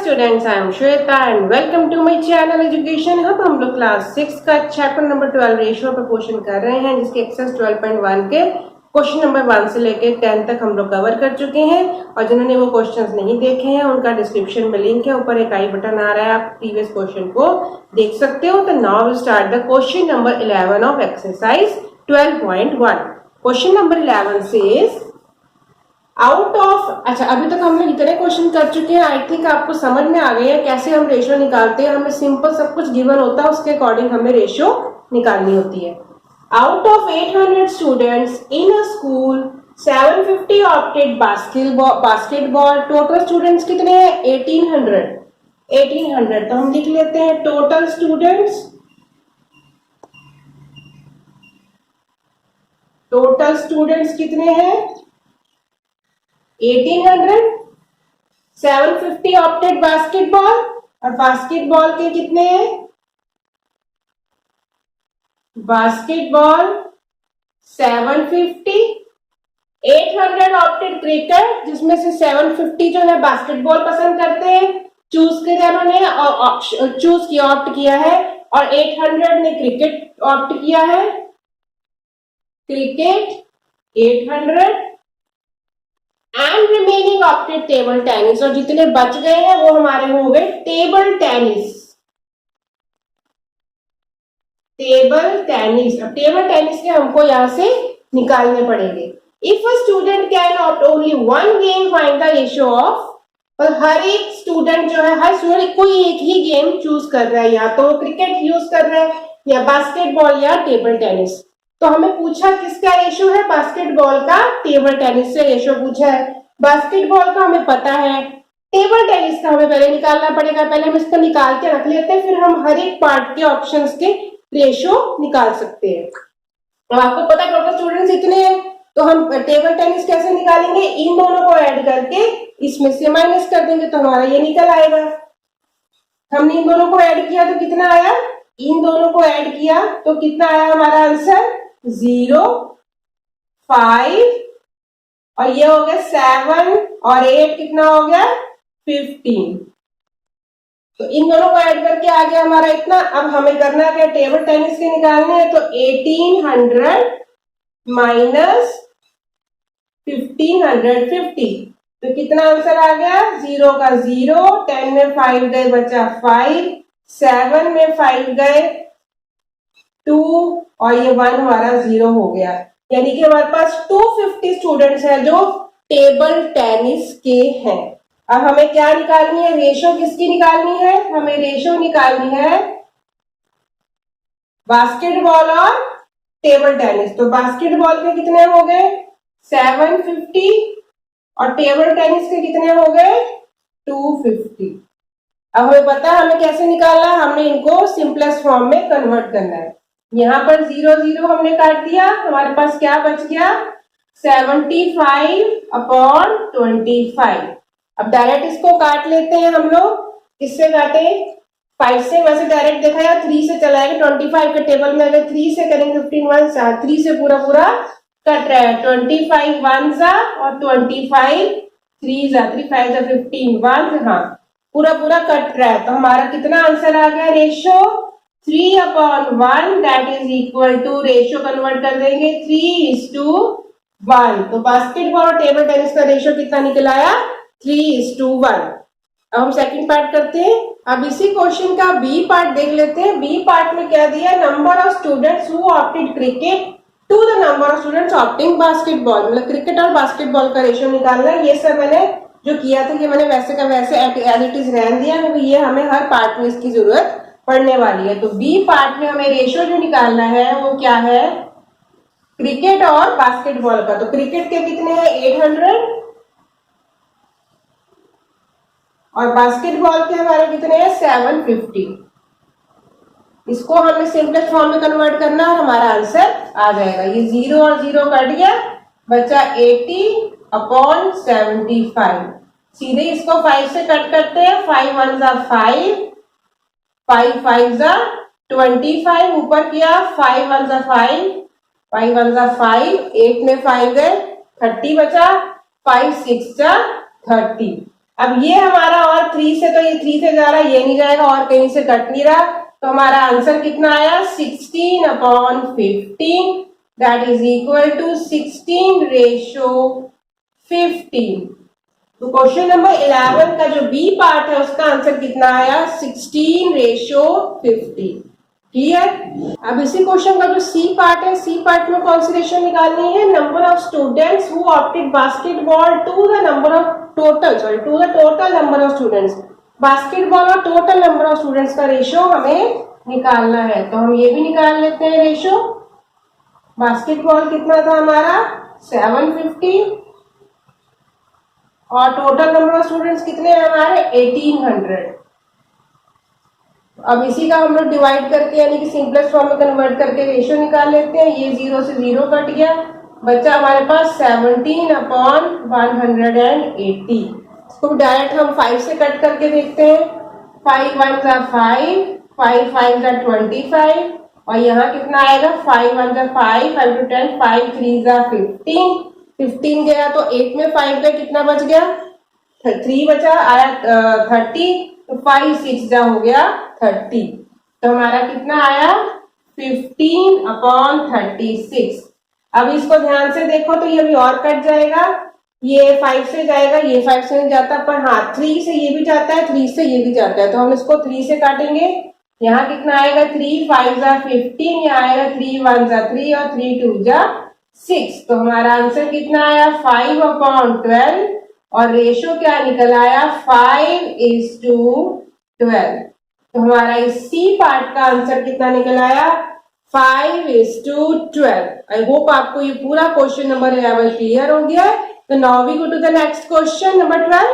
Students, I am Shweta and welcome to my channel education hub. हम लोग class 6 का chapter number 12 ratio पर question कर रहे हैं, जिसके एक्सरसाइज 12.1 के क्वेश्चन नंबर 1 से लेकर 10 तक हम लोग कवर कर चुके हैं। और जिन्होंने वो क्वेश्चंस नहीं देखे हैं उनका डिस्क्रिप्शन में लिंक है, ऊपर एक आई बटन आ रहा है, आप प्रीवियस क्वेश्चन को देख सकते हो। तो now we start the question number 11 of exercise 12.1। Question number 11 says out of, अच्छा अभी तक हम लोग इतने क्वेश्चन कर चुके हैं, आई थिंक आपको समझ में आ गई है कैसे हम रेशियो निकालते हैं। हमें सिंपल सब कुछ गिवन होता है, उसके अकॉर्डिंग हमें रेशियो निकालनी होती है। Out of 800 students in a school 750 opted basketball. Total students कितने हैं? 1800। तो हम लिख लेते हैं टोटल स्टूडेंट्स कितने हैं? 1800। 750 ऑप्टेड बास्केटबॉल, और बास्केटबॉल के कितने हैं? बास्केटबॉल 750। 800 ऑप्टेड क्रिकेट, जिसमें से 750 जो है बास्केटबॉल पसंद करते हैं, चूज किया उन्होंने और चूज किया, ऑप्ट किया है। और 800 ने क्रिकेट ऑप्ट किया है, cricket 800। And remaining opted table tennis, और जितने बच गए हैं वो हमारे हो गए टेबल टेनिस। अब टेबल टेनिस के हमको यहां से निकालने पड़ेंगे। If a student can opt only one game, find the ratio of. पर हर एक स्टूडेंट जो है, हर स्टूडेंट कोई एक ही गेम चूज कर रहा है, या तो क्रिकेट यूज कर रहा है, या बास्केटबॉल, या टेबल टेनिस। तो हमें पूछा किसका रेशियो है? बास्केटबॉल का टेबल टेनिस से रेशियो पूछा है। बास्केटबॉल का हमें पता है, टेबल टेनिस का हमें पहले निकालना पड़ेगा। पहले हम इसको निकाल के रख लेते हैं, फिर हम हर एक पार्ट के ऑप्शंस के रेशियो निकाल सकते हैं। तो आपको पता है टोटल स्टूडेंट्स इतने हैं, तो हम टेबल टेनिस कैसे निकालेंगे? इन दोनों को ऐड करके इसमें से माइनस कर देंगे तो हमारा ये निकल आएगा। हमने इन दोनों को ऐड किया तो कितना आया? इन दोनों को ऐड किया तो कितना आया हमारा आंसर? 0, 5, और ये हो गया 7 और 8 कितना हो गया? 15। तो इन दोनों को ऐड करके आ गया हमारा इतना। अब हमें करना क्या? टेबल टेनिस के निकालने हैं, तो 1800 माइनस 1550, तो कितना आंसर आ गया? 0 का 0, 10 में 5 गए, बचा 5, 7 में 5 गए 2, और ये 1 हमारा 0 हो गया। यानी कि हमारे पास 250 स्टूडेंट्स हैं जो टेबल टेनिस के हैं। अब हमें क्या निकालनी है? रेशो किसकी निकालनी है? हमें रेशो निकालनी है बास्केटबॉल और टेबल टेनिस। तो बास्केटबॉल के कितने हो गए? 750, और टेबल टेनिस के कितने हो गए? 250। अब हमें पता है हमें कैसे निकालना है, हमने इनको सिंपलेस्ट फॉर्म में कन्वर्ट करना है। यहां पर 0 0 हमने काट दिया, हमारे पास क्या बच गया? 75/25। अब डायरेक्ट इसको काट लेते हैं हम लोग। किससे काटे? 5 से, वैसे डायरेक्ट देखा या 3 से चलाएंगे। 25 के टेबल में अगर 3 से करेंगे 15 1 3 से पूरा कट रहा है। 25 1 और 25 3 3 5 15 1, हाँ पूरा कट रहा है। तो हमारा कितना आंसर आ गया? Ratio 3/1, that is equal to, ratio convert कर देंगे 3:1। तो बास्केटबॉल और टेबल टेनिस का रेशियो कितना निकल आया? 3:1। अब हम सेकंड पार्ट करते हैं। अब इसी क्वेश्चन का बी पार्ट देख लेते हैं। बी पार्ट में क्या दिया? Number of students who opted cricket to the number of students opting basketball. मतलब क्रिकेट और बास्केटबॉल का रेशियो निकालना है। ये सब मैंने जो किया था, ये मैंने वैसे का वैसे एज इट इज रहने दिया, क्योंकि ये हमें हर पार्ट में इसकी जरूरत पड़ने वाली है। तो बी पार्ट में हमें रेशियो जो निकालना है वो क्या है? क्रिकेट और बास्केटबॉल का। तो क्रिकेट के कितने हैं? 800, और बास्केटबॉल के हमारे कितने हैं? 750। इसको हमें सिंपलेस्ट फॉर्म में कन्वर्ट करना और हमारा आंसर आ जाएगा। ये 0 और 0 कट गया, बचा 80/75। सीधे इसको 5 से कट करते हैं। 5 1 5, 5 5 25, ऊपर किया 5 1 5, 5 1 5, 8 में 5 गए 30 बचा, 5 6 30। अब ये हमारा और 3 से, तो ये 3 से जा रहा है, ये नहीं जाएगा और कहीं से कट नहीं रहा, तो हमारा आंसर कितना आया 16/15, दैट इज इक्वल टू 16:15। तो क्वेश्चन नंबर 11 का जो बी पार्ट है उसका आंसर कितना आया 16:15। क्लियर। अब इसी क्वेश्चन का जो सी पार्ट है, सी पार्ट में कौन सी रेशियो निकालनी है, number of students who opted basketball to the number of to the total number of students. Basketball और टोटल नंबर ऑफ स्टूडेंट्स का रेशियो हमें निकालना है, तो हम ये भी निकाल लेते हैं रेशियो। बास्केटबॉल कितना था हमारा 750 और टोटल नंबर ऑफ स्टूडेंट्स कितने हैं हमारे 1800। अब इसी का हम लोग डिवाइड करके यानी कि सिंपलेस्ट फॉर्म में कन्वर्ट करके रेशियो निकाल लेते हैं। ये 0 से 0 कट गया, बच्चा हमारे पास 17/180। इसको डायरेक्ट हम 5 से कट करके देखते हैं। 5 1 जा 5, 5 5 जा 25 और यहाँ कितना आएगा 5 1 जा 5, 5 to 10, 5 3 जा 15, 15 गया तो 8 में 5 गया, कितना बच गया 3 बचा, आया 30, तो 5 6 जा हो गया 30, तो हमारा कितना आया 15/36। अब इसको ध्यान से देखो तो ये अभी और कट जाएगा, ये 5 से जाएगा, ये 5 से नहीं जाता, पर हाँ 3 से ये भी जाता है, 3 से ये भी जाता है, तो हम इसको 3 से काटेंगे। यहाँ कितना आएगा 3 5 जा 15, यहाँ आएगा 3 1 जा 3 और 3 2 जा 6, तो हमारा आंसर कितना आया 5/12 और रेशियो क्या निकल आया 5:12। तो हमारा इस सी पार्ट का आंसर कितना निकल आया 5:12। आई होप आपको ये पूरा क्वेश्चन नंबर 11 क्लियर हो गया है। तो now we go to the next question number 12।